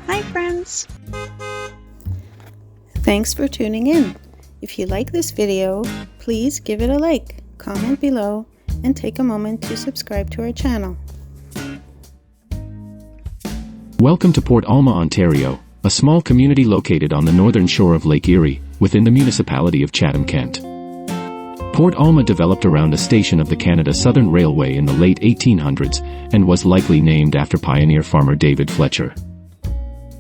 Hi friends! Thanks for tuning in. If you like this video, please give it a like, comment below, and take a moment to subscribe to our channel. Welcome to Port Alma, Ontario, a small community located on the northern shore of Lake Erie, within the municipality of Chatham-Kent. Port Alma developed around a station of the Canada Southern Railway in the late 1800s and was likely named after pioneer farmer David Fletcher.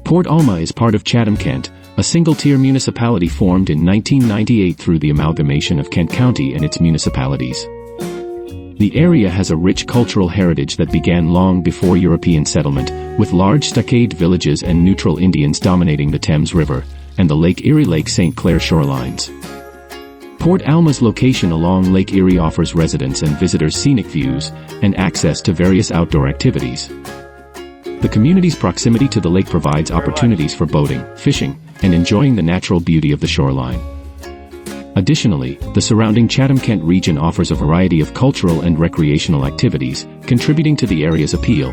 Port Alma is part of Chatham-Kent, a single-tier municipality formed in 1998 through the amalgamation of Kent County and its municipalities. The area has a rich cultural heritage that began long before European settlement, with large stockade villages and neutral Indians dominating the Thames River and the Lake Erie Lake St. Clair shorelines. Port Alma's location along Lake Erie offers residents and visitors scenic views and access to various outdoor activities. The community's proximity to the lake provides opportunities for boating, fishing, and enjoying the natural beauty of the shoreline. Additionally, the surrounding Chatham-Kent region offers a variety of cultural and recreational activities, contributing to the area's appeal.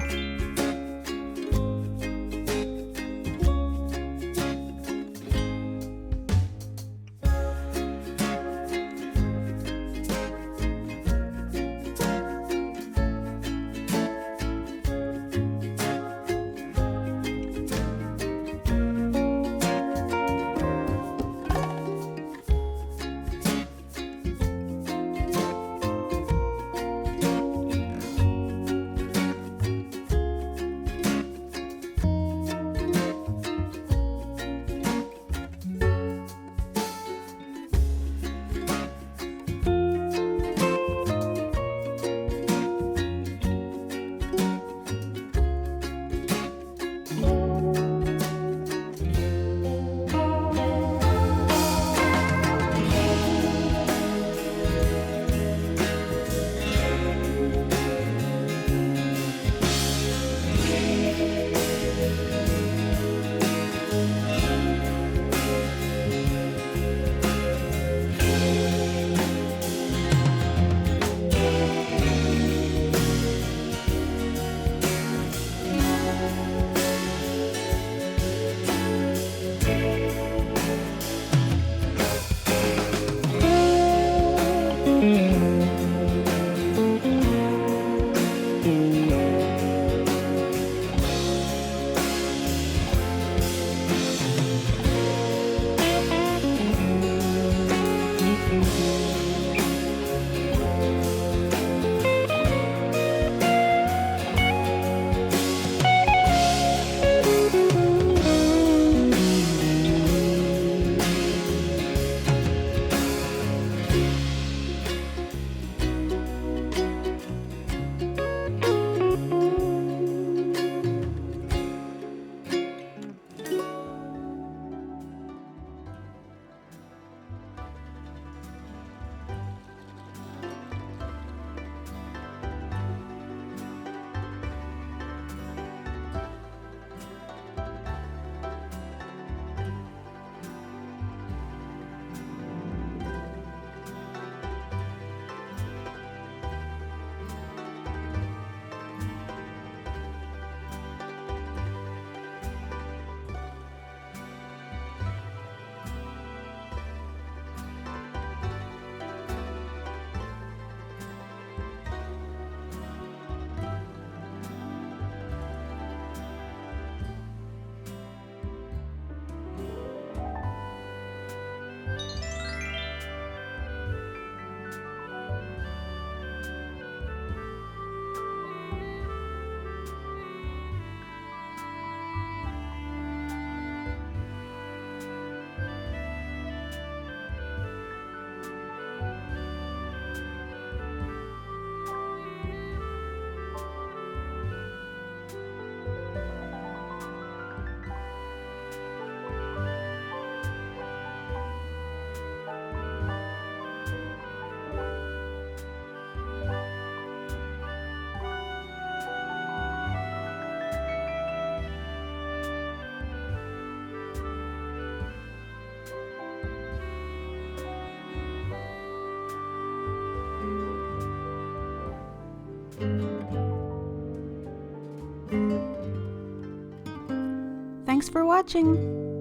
Thanks for watching!